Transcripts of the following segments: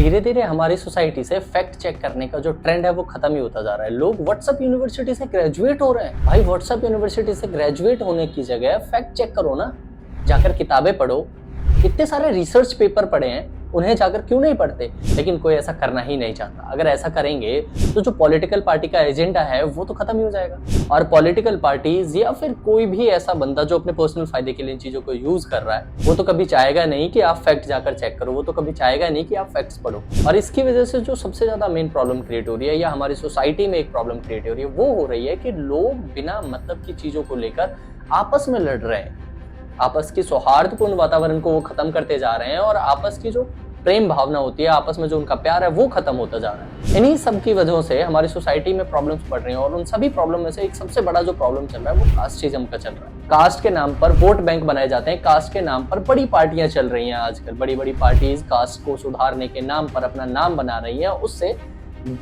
धीरे धीरे हमारी सोसाइटी से फैक्ट चेक करने का जो ट्रेंड है वो खत्म ही होता जा रहा है। लोग व्हाट्सएप यूनिवर्सिटी से ग्रेजुएट हो रहे हैं। भाई व्हाट्सएप यूनिवर्सिटी से ग्रेजुएट होने की जगह फैक्ट चेक करो ना, जाकर किताबें पढ़ो। इतने सारे रिसर्च पेपर पढ़े हैं, उन्हें जाकर क्यों नहीं पढ़ते? लेकिन कोई ऐसा करना ही नहीं चाहता। अगर ऐसा करेंगे तो जो पॉलिटिकल पार्टी का एजेंडा है वो तो खत्म ही हो जाएगा। और पॉलिटिकल पार्टीज या फिर कोई भी ऐसा बंदा जो अपने पर्सनल फायदे के लिए इन चीजों को यूज कर रहा है, वो तो कभी चाहेगा नहीं कि आप फैक्ट जाकर चेक करो, वो तो कभी चाहेगा नहीं कि आप फैक्ट्स पढ़ो। और इसकी वजह से जो सबसे ज्यादा मेन प्रॉब्लम क्रिएट हो रही है, या हमारी सोसाइटी में एक प्रॉब्लम क्रिएट हो रही है, वो हो रही है कि लोग बिना मतलब की चीजों को लेकर आपस में लड़ रहे हैं। आपस की सौहार्दपूर्ण वातावरण को वो खत्म करते जा रहे हैं और आपस की जो प्रेम भावना होती है, आपस में जो उनका प्यार है, वो खत्म होता जा रहा है। इन्हीं सब की वजहों से हमारी सोसाइटी में प्रॉब्लम्स बढ़ रही हैं और उन सभी प्रॉब्लम में से एक सबसे बड़ा जो प्रॉब्लम चल रहा है वो कास्टिज्म का चल रहा है। कास्ट के नाम पर वोट बैंक बनाए जाते हैं, कास्ट के नाम पर बड़ी पार्टियां चल रही हैं। आजकल बड़ी बड़ी पार्टीज कास्ट को सुधारने के नाम पर अपना नाम बना रही है। उससे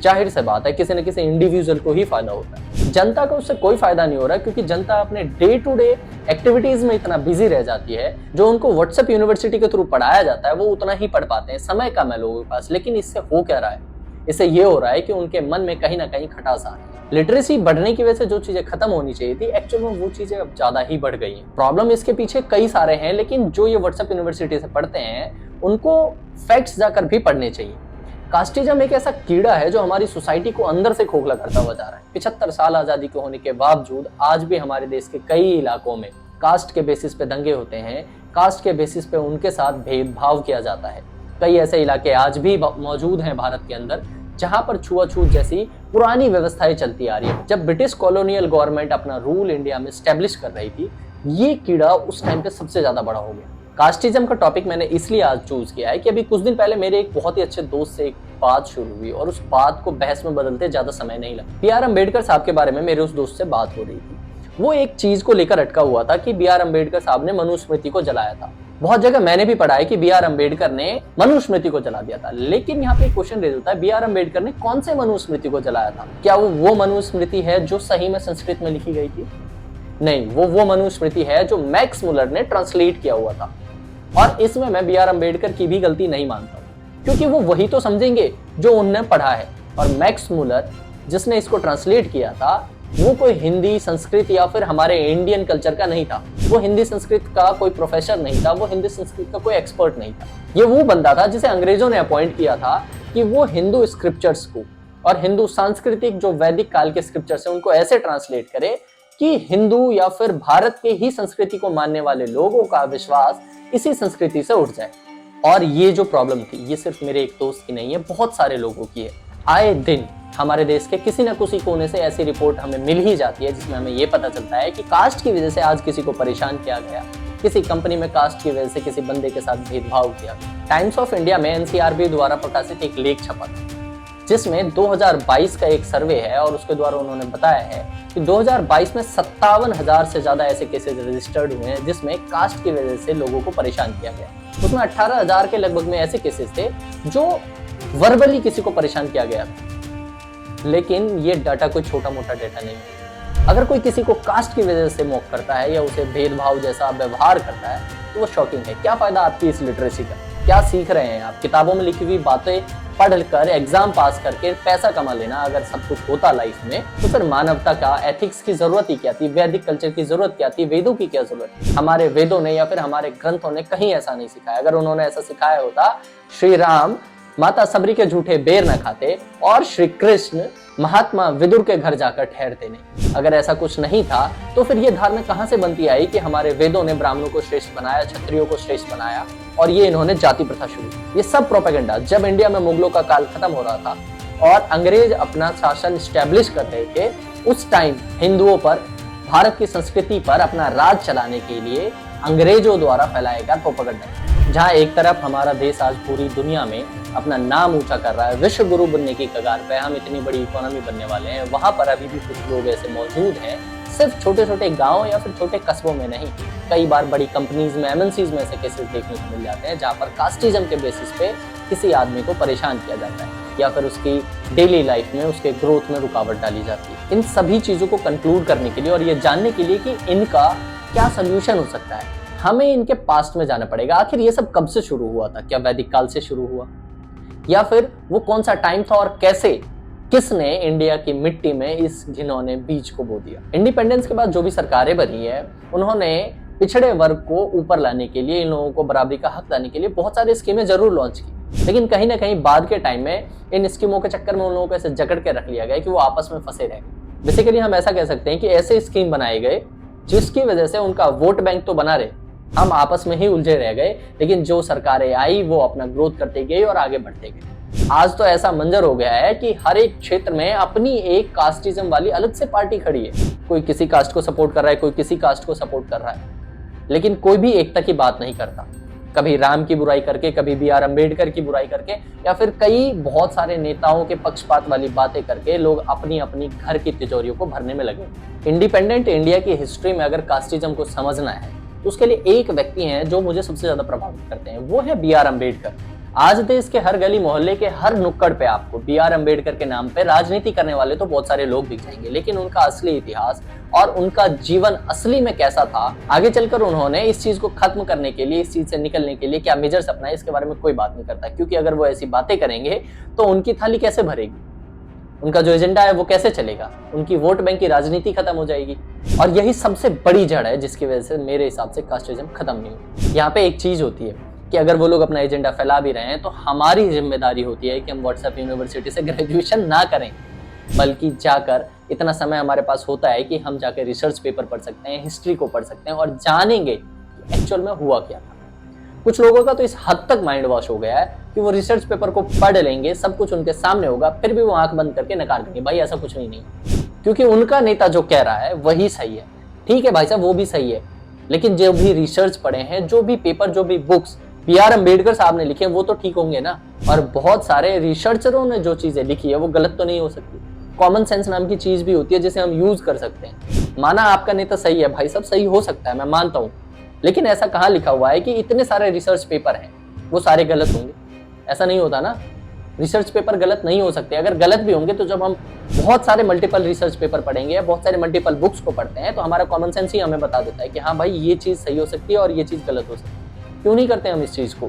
जाहिर सी बात है किसी न किसी इंडिविजुअल को ही फायदा होता है। जनता को उससे कोई फायदा नहीं हो रहा, क्योंकि जनता अपने डे टू डे एक्टिविटीज में इतना बिजी रह जाती है। जो उनको व्हाट्सएप यूनिवर्सिटी के थ्रू पढ़ाया जाता है वो उतना ही पढ़ पाते हैं। समय कम है लोगों के पास। लेकिन इससे हो क्या रहा है? इससे ये हो रहा है कि उनके मन में कहीं ना कहीं खटास आ रही है। लिटरेसी बढ़ने की वजह से जो चीजें खत्म होनी चाहिए थी, एक्चुअल में वो चीजें अब ज्यादा ही बढ़ गई हैं। प्रॉब्लम इसके पीछे कई सारे हैं, लेकिन जो ये व्हाट्सएप यूनिवर्सिटी से पढ़ते हैं उनको फैक्ट्स जाकर भी पढ़ने चाहिए। कास्टिज्म एक ऐसा कीड़ा है जो हमारी सोसाइटी को अंदर से खोखला करता हुआ जा रहा है। 75 साल आजादी के होने के बावजूद आज भी हमारे देश के कई इलाकों में कास्ट के बेसिस पे दंगे होते हैं। कास्ट के बेसिस पे उनके साथ भेदभाव किया जाता है। कई ऐसे इलाके आज भी मौजूद हैं भारत के अंदर जहां पर छुआछूत जैसी पुरानी व्यवस्थाएं चलती आ रही है। जब ब्रिटिश कॉलोनियल गवर्नमेंट अपना रूल इंडिया में स्टैब्लिश कर रही थी, ये कीड़ा उस टाइम पे सबसे ज्यादा बड़ा हो गया। कास्टिज्म का टॉपिक मैंने इसलिए आज चूज किया है कि अभी कुछ दिन पहले मेरे एक बहुत ही अच्छे दोस्त से एक बात शुरू हुई और उस बात को बहस में बदलते ज्यादा समय नहीं लगा। बी आर अम्बेडकर साहब के बारे में मेरे उस दोस्त से बात हो रही थी। वो एक चीज को लेकर अटका हुआ था कि बी आर अम्बेडकर साहब ने मनुस्मृति को जलाया था। बहुत जगह मैंने भी पढ़ा है कि बी आर अम्बेडकर ने मनुस्मृति को जला दिया था। लेकिन यहाँ पे एक क्वेश्चन रेज होता है, बी आर अम्बेडकर ने कौन से मनुस्मृति को जलाया था? क्या वो मनुस्मृति है जो सही में संस्कृत में लिखी गई थी? नहीं, वो मनुस्मृति है जो मैक्स मुलर ने ट्रांसलेट किया हुआ था। और इसमें मैं बी आर अम्बेडकर की भी गलती नहीं मानता हूं, क्योंकि वो वही तो समझेंगे जो उन्होंने पढ़ा है। और मैक्स मुलर जिसने इसको ट्रांसलेट किया था, वो कोई हिंदी संस्कृत या फिर हमारे इंडियन कल्चर का नहीं था। वो हिंदी संस्कृत का कोई प्रोफेसर नहीं था। वो हिंदी संस्कृत का कोई एक्सपर्ट नहीं था। ये वो बंदा था जिसे अंग्रेजों ने अपॉइंट किया था कि वो हिंदू स्क्रिप्चर्स को और हिंदू सांस्कृतिक जो वैदिक काल के स्क्रिप्चर्स हैं उनको ऐसे ट्रांसलेट करे कि हिंदू या फिर भारत के ही संस्कृति को मानने वाले लोगों का विश्वास इसी संस्कृति से उठ जाए। और ये जो प्रॉब्लम थी, ये सिर्फ मेरे एक दोस्त की नहीं है, बहुत सारे लोगों की है। आए दिन हमारे देश के किसी न किसी कोने से ऐसी रिपोर्ट हमें मिल ही जाती है जिसमें हमें ये पता चलता है कि कास्ट की वजह से आज किसी को परेशान किया गया, किसी कंपनी में कास्ट की वजह से किसी बंदे के साथ भेदभाव किया। टाइम्स ऑफ इंडिया में एनसीआरबी द्वारा प्रकाशित एक लेख छपा था जिसमें 2022 का एक सर्वे है और उसके द्वारा उन्होंने बताया है कि 2022 में 57,000 से ज्यादा ऐसे केसेस रजिस्टर्ड हुए हैं जिसमें कास्ट की वजह से लोगों को परेशान किया गया। उसमें 18,000 के लगभग में ऐसे केसेस थे जो वर्बली किसी को परेशान किया गया था। लेकिन ये डाटा कोई छोटा मोटा डाटा नहीं है। अगर कोई किसी को कास्ट की वजह से मॉक करता है या उसे भेदभाव जैसा व्यवहार करता है तो वो शॉकिंग है। क्या फायदा आपकी इस लिटरेसी का? क्या सीख रहे हैं आप? किताबों में लिखी हुई बातें पढ़कर एग्जाम पास करके पैसा कमा लेना अगर सब कुछ होता लाइफ में, तो फिर मानवता का एथिक्स की जरूरत ही क्या थी? वैदिक कल्चर की जरूरत क्या थी? वेदों की क्या जरूरत थी? हमारे वेदों ने या फिर हमारे ग्रंथों ने कहीं ऐसा नहीं सिखाया। अगर उन्होंने ऐसा सिखाया होता, श्री राम माता सबरी के झूठे बेर न खाते और श्री कृष्ण महात्मा विदुर के घर जाकर ठहरते नहीं। अगर ऐसा कुछ नहीं था तो फिर ये धारणा कहां से बनती आई कि हमारे वेदों ने ब्राह्मणों को श्रेष्ठ बनाया, क्षत्रियों को श्रेष्ठ बनाया और ये इन्होंने जाति प्रथा शुरू की? ये सब प्रोपेगेंडा। जब इंडिया में मुगलों का काल खत्म हो रहा था और अंग्रेज अपना शासन स्टैब्लिश कर रहे थे, उस टाइम हिंदुओं पर, भारत की संस्कृति पर अपना राज चलाने के लिए अंग्रेजों द्वारा फैलाया गया प्रोपेगेंडा। जहां एक तरफ हमारा देश आज पूरी दुनिया में अपना नाम ऊंचा कर रहा है, विश्व गुरु बनने की कगार पे, हम इतनी बड़ी इकोनॉमी बनने वाले हैं, वहां पर अभी भी कुछ लोग ऐसे मौजूद हैं, सिर्फ छोटे छोटे गांव या फिर छोटे कस्बों में नहीं, कई बार बड़ी कंपनीज में, एमएनसीज में ऐसे केसेस देखने को मिल जाते हैं जहां पर कास्टिज्म के बेसिस पे किसी आदमी को परेशान किया जाता है या फिर उसकी डेली लाइफ में, उसके ग्रोथ में रुकावट डाली जाती है। इन सभी चीजों को कंक्लूड करने के लिए और ये जानने के लिए कि इनका क्या सोल्यूशन हो सकता है, हमें इनके पास्ट में जाना पड़ेगा। आखिर ये सब कब से शुरू हुआ था? क्या वैदिक काल से शुरू हुआ? या फिर वो कौन सा टाइम था और कैसे किसने इंडिया की मिट्टी में इस घिनौने बीज को बो दिया। इंडिपेंडेंस के बाद जो भी सरकारें बनी है उन्होंने पिछड़े वर्ग को ऊपर लाने के लिए, इन लोगों को बराबरी का हक लाने के लिए बहुत सारी स्कीमें जरूर लॉन्च की, लेकिन कहीं ना कहीं बाद के टाइम में इन स्कीमों के चक्कर में उन लोगों को ऐसे जकड़ के रख लिया गया कि वो आपस में फंसे रह गए। बेसिकली हम ऐसा कह सकते हैं कि ऐसे स्कीम बनाए गए जिसकी वजह से उनका वोट बैंक तो बना रहे, हम आपस में ही उलझे रह गए, लेकिन जो सरकारें आई वो अपना ग्रोथ करते गई और आगे बढ़ते गए। आज तो ऐसा मंजर हो गया है कि हर एक क्षेत्र में अपनी एक कास्टिज्म वाली अलग से पार्टी खड़ी है। कोई किसी कास्ट को सपोर्ट कर रहा है, कोई किसी कास्ट को सपोर्ट कर रहा है, लेकिन कोई भी एकता की बात नहीं करता। कभी राम की बुराई करके, कभी BR अम्बेडकर की बुराई करके, या फिर कई बहुत सारे नेताओं के पक्षपात वाली बातें करके लोग अपनी अपनी घर की तिजोरियों को भरने में लगे। इंडिपेंडेंट इंडिया की हिस्ट्री में अगर कास्टिज्म को समझना है तो उसके लिए एक व्यक्ति हैं जो मुझे सबसे ज्यादा प्रभावित करते हैं, वो है BR अम्बेडकर। आज देश के हर गली मोहल्ले के हर नुक्कड़ पे आपको BR अम्बेडकर के नाम पे राजनीति करने वाले तो बहुत सारे लोग दिख जाएंगे, लेकिन उनका असली इतिहास और उनका जीवन असली में कैसा था, आगे चलकर उन्होंने इस चीज को खत्म करने के लिए, इस चीज से निकलने के लिए क्या मेजर्स अपनाए, इसके बारे में कोई बात नहीं करता। क्योंकि अगर वो ऐसी बातें करेंगे तो उनकी थाली कैसे भरेगी, उनका जो एजेंडा है वो कैसे चलेगा, उनकी वोट बैंक की राजनीति खत्म हो जाएगी। और यही सबसे बड़ी जड़ है जिसकी वजह से मेरे हिसाब से कास्टिज्म खत्म नहीं हुई। यहाँ पे एक चीज होती है कि अगर वो लोग अपना एजेंडा फैला भी रहे हैं तो हमारी जिम्मेदारी होती है कि हम व्हाट्सएप यूनिवर्सिटी से ग्रेजुएशन ना करें, बल्कि जाकर इतना समय हमारे पास होता है कि हम जाकर रिसर्च पेपर पढ़ सकते हैं, हिस्ट्री को पढ़ सकते हैं और जानेंगे कि एक्चुअल में हुआ क्या था। कुछ लोगों का तो इस हद तक माइंड वॉश हो गया है कि वो रिसर्च पेपर को पढ़ लेंगे, सब कुछ उनके सामने होगा, फिर भी वो आंख बंद करके नकार देंगे, भाई ऐसा कुछ नहीं, क्योंकि उनका नेता जो कह रहा है वही सही है। ठीक है भाई साहब, वो भी सही है, लेकिन जो भी रिसर्च पढ़े हैं, जो भी पेपर, जो भी बुक्स BR अम्बेडकर साहब ने लिखे हैं वो तो ठीक होंगे ना। और बहुत सारे रिसर्चरों ने जो चीजें लिखी है वो गलत तो नहीं हो सकती। कॉमन सेंस नाम की चीज भी होती है जिसे हम यूज कर सकते हैं। माना आपका नेता सही है, भाई साहब सही हो सकता है, मैं मानता हूँ, लेकिन ऐसा कहाँ लिखा हुआ है कि इतने सारे रिसर्च पेपर हैं वो सारे गलत होंगे? ऐसा नहीं होता ना। रिसर्च पेपर गलत नहीं हो सकते। अगर गलत भी होंगे तो जब हम बहुत सारे मल्टीपल रिसर्च पेपर पढ़ेंगे या बहुत सारे मल्टीपल बुक्स को पढ़ते हैं तो हमारा कॉमन सेंस ही हमें बता देता है कि हाँ भाई ये चीज सही हो सकती है और ये चीज गलत हो सकती है। क्यों नहीं करते हम इस चीज को?